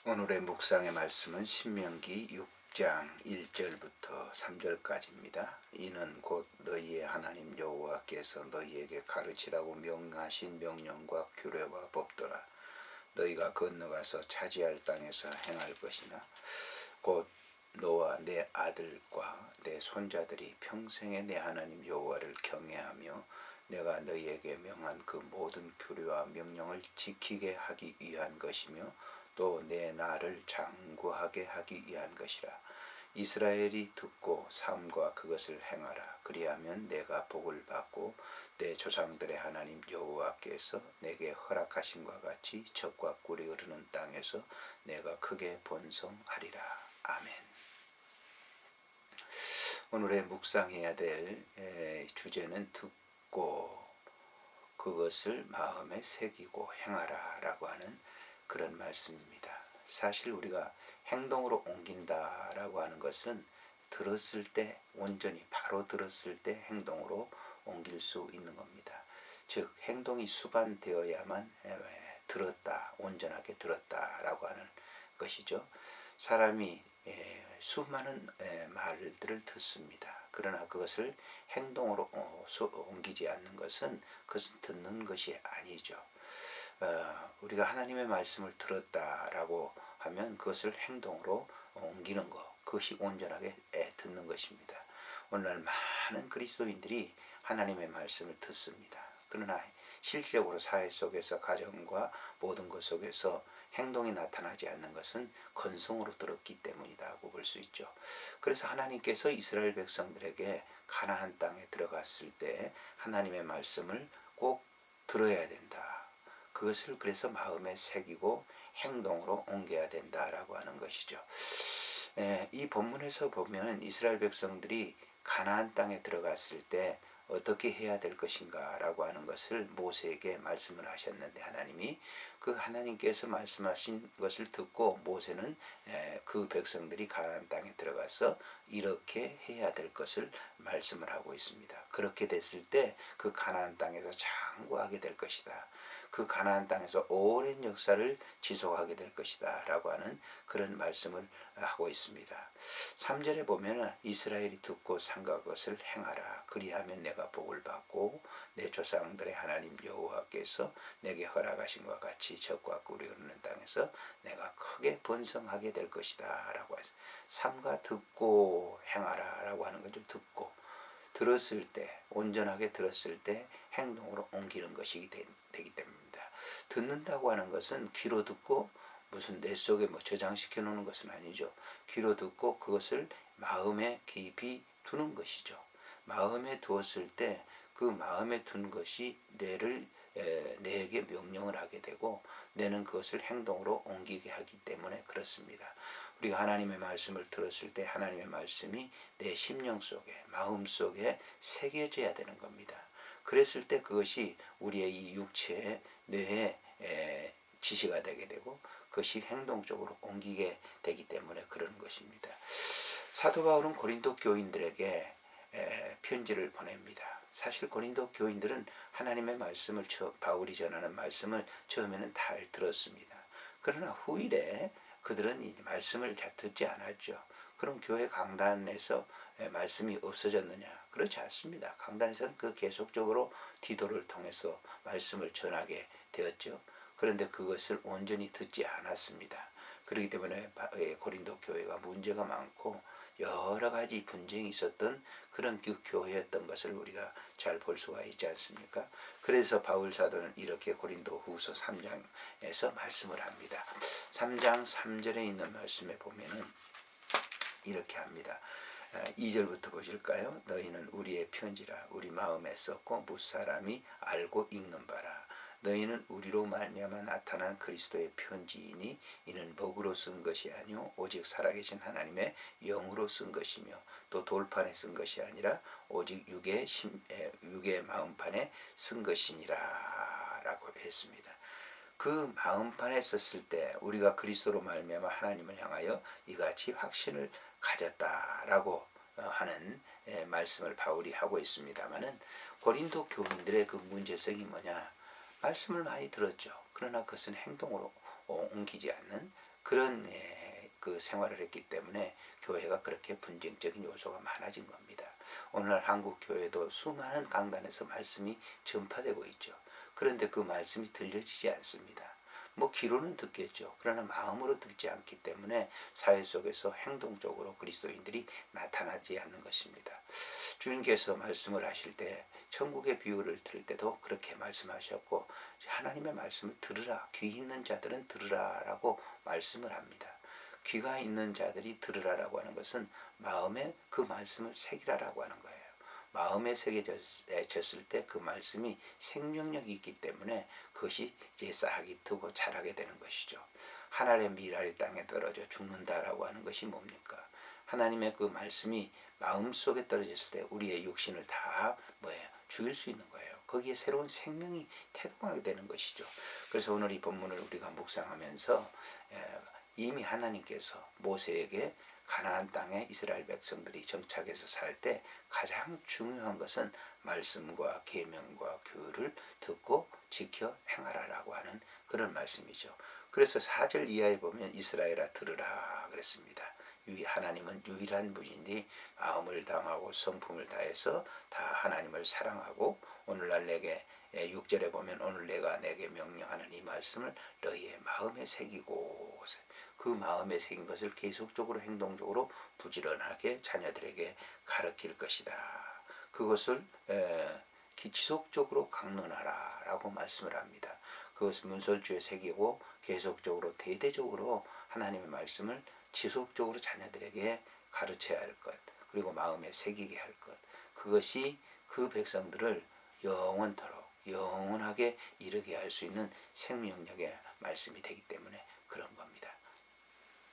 오늘의 묵상의 말씀은 신명기 6장 1절부터 3절까지입니다. 이는 곧 너희의 하나님 여호와께서 너희에게 가르치라고 명하신 명령과 규례와 법도라. 너희가 건너가서 차지할 땅에서 행할 것이나 곧 너와 내 아들과 내 손자들이 평생에 내 하나님 여호와를 경외하며 내가 너희에게 명한 그 모든 규례와 명령을 지키게 하기 위한 것이며 또 내 나를 장구하게 하기 위한 것이라. 이스라엘이 듣고 삼가 그것을 행하라. 그리하면 내가 복을 받고 내 조상들의 하나님 여호와께서 내게 허락하심과 같이 젖과 꿀이 흐르는 땅에서 내가 크게 번성하리라. 아멘. 오늘의 묵상해야 될 주제는 듣고 그것을 마음에 새기고 행하라 라고 하는 그런 말씀입니다. 사실 우리가 행동으로 옮긴다라고 하는 것은 들었을 때, 온전히 바로 들었을 때 행동으로 옮길 수 있는 겁니다. 즉 행동이 수반되어야만 들었다, 온전하게 들었다라고 하는 것이죠. 사람이 수많은 말들을 듣습니다. 그러나 그것을 행동으로 옮기지 않는 것은 그것은 듣는 것이 아니죠. 우리가 하나님의 말씀을 들었다라고 하면 그것을 행동으로 옮기는 것, 그것이 온전하게 듣는 것입니다. 오늘날 많은 그리스도인들이 하나님의 말씀을 듣습니다. 그러나 실질적으로 사회 속에서 가정과 모든 것 속에서 행동이 나타나지 않는 것은 건성으로 들었기 때문이라고 볼 수 있죠. 그래서 하나님께서 이스라엘 백성들에게 가나안 땅에 들어갔을 때 하나님의 말씀을 꼭 들어야 된다. 그것을 그래서 마음에 새기고 행동으로 옮겨야 된다라고 하는 것이죠. 이 본문에서 보면 이스라엘 백성들이 가나안 땅에 들어갔을 때 어떻게 해야 될 것인가 라고 하는 것을 모세에게 말씀을 하셨는데 하나님이 그 하나님께서 말씀하신 것을 듣고 모세는 그 백성들이 가나안 땅에 들어가서 이렇게 해야 될 것을 말씀을 하고 있습니다. 그렇게 됐을 때 그 가나안 땅에서 장구하게 될 것이다. 그 가나안 땅에서 오랜 역사를 지속하게 될 것이다 라고 하는 그런 말씀을 하고 있습니다. 3절에 보면 이스라엘이 듣고 삼가 것을 행하라. 그리하면 내가 복을 받고 내 조상들의 하나님 여호와께서 내게 허락하신 것 같이 젖과 꿀이 흐르는 땅에서 내가 크게 번성하게 될 것이다 라고 해서 삼가 듣고 행하라 라고 하는 거죠. 듣고 들었을 때, 온전하게 들었을 때 행동으로 옮기는 것이 되기 때문입니다. 듣는다고 하는 것은 귀로 듣고 무슨 뇌 속에 저장시켜 놓는 것은 아니죠. 귀로 듣고 그것을 마음에 깊이 두는 것이죠. 마음에 두었을 때 그 마음에 둔 것이 뇌에게 명령을 하게 되고 뇌는 그것을 행동으로 옮기게 하기 때문에 그렇습니다. 우리가 하나님의 말씀을 들었을 때 하나님의 말씀이 내 심령 속에, 마음 속에 새겨져야 되는 겁니다. 그랬을 때 그것이 우리의 이 육체의 뇌에 지시가 되게 되고 그것이 행동적으로 옮기게 되기 때문에 그런 것입니다. 사도 바울은 고린도 교인들에게 편지를 보냅니다. 사실 고린도 교인들은 하나님의 말씀을 바울이 전하는 말씀을 처음에는 잘 들었습니다. 그러나 후일에 그들은 이 말씀을 잘 듣지 않았죠. 그럼 교회 강단에서 말씀이 없어졌느냐? 그렇지 않습니다. 강단에서는 그 계속적으로 디도를 통해서 말씀을 전하게 되었죠. 그런데 그것을 온전히 듣지 않았습니다. 그렇기 때문에 고린도 교회가 문제가 많고 여러 가지 분쟁이 있었던 그런 그 교회였던 것을 우리가 잘 볼 수가 있지 않습니까? 그래서 바울 사도는 이렇게 고린도 후서 3장에서 말씀을 합니다. 3장 3절에 있는 말씀에 보면은 이렇게 합니다. 2절부터 보실까요? 너희는 우리의 편지라 우리 마음에 썼고 무사람이 알고 읽는 바라. 너희는 우리로 말미암아 나타난 그리스도의 편지이니 이는 먹으로 쓴 것이 아니요 오직 살아계신 하나님의 영으로 쓴 것이며 또 돌판에 쓴 것이 아니라 오직 육의 마음판에 쓴 것이니라 라고 했습니다. 그 마음판에 썼을 때 우리가 그리스도로 말미암아 하나님을 향하여 이같이 확신을 가졌다라고 하는 말씀을 바울이 하고 있습니다마는 고린도 교인들의 그 문제성이 뭐냐? 말씀을 많이 들었죠. 그러나 그것은 행동으로 옮기지 않는 그런 그 생활을 했기 때문에 교회가 그렇게 분쟁적인 요소가 많아진 겁니다. 오늘날 한국 교회도 수많은 강단에서 말씀이 전파되고 있죠. 그런데 그 말씀이 들려지지 않습니다. 뭐 귀로는 듣겠죠. 그러나 마음으로 듣지 않기 때문에 사회 속에서 행동적으로 그리스도인들이 나타나지 않는 것입니다. 주님께서 말씀을 하실 때 천국의 비유를 들을 때도 그렇게 말씀하셨고, 하나님의 말씀을 들으라, 귀 있는 자들은 들으라 라고 말씀을 합니다. 귀가 있는 자들이 들으라라고 하는 것은 마음에 그 말씀을 새기라라고 하는 거예요. 마음에 새겨졌을 때 그 말씀이 생명력이 있기 때문에 그것이 이제 싹이 트고 자라게 되는 것이죠. 하늘의 밀알이 땅에 떨어져 죽는다라고 하는 것이 뭡니까? 하나님의 그 말씀이 마음속에 떨어졌을 때 우리의 육신을 다 죽일 수 있는 거예요. 거기에 새로운 생명이 태동하게 되는 것이죠. 그래서 오늘 이 본문을 우리가 묵상하면서 이미 하나님께서 모세에게 가나안 땅에 이스라엘 백성들이 정착해서 살 때 가장 중요한 것은 말씀과 계명과 교율을 듣고 지켜 행하라라고 하는 그런 말씀이죠. 그래서 4절 이하에 보면 이스라엘아 들으라 그랬습니다. 하나님은 유일한 분이니 마음을 다하고 성품을 다해서 다 하나님을 사랑하고, 오늘날 내게 6절에 보면 오늘 내가 내게 명령하는 이 말씀을 너희의 마음에 새기고, 그 마음에 새긴 것을 계속적으로 행동적으로 부지런하게 자녀들에게 가르칠 것이다. 그것을 지속적으로 강론하라 라고 말씀을 합니다. 그것을 문설주에 새기고 계속적으로 대대적으로 하나님의 말씀을 지속적으로 자녀들에게 가르쳐야 할 것, 그리고 마음에 새기게 할 것, 그것이 그 백성들을 영원토록 영원하게 이르게 할 수 있는 생명력의 말씀이 되기 때문에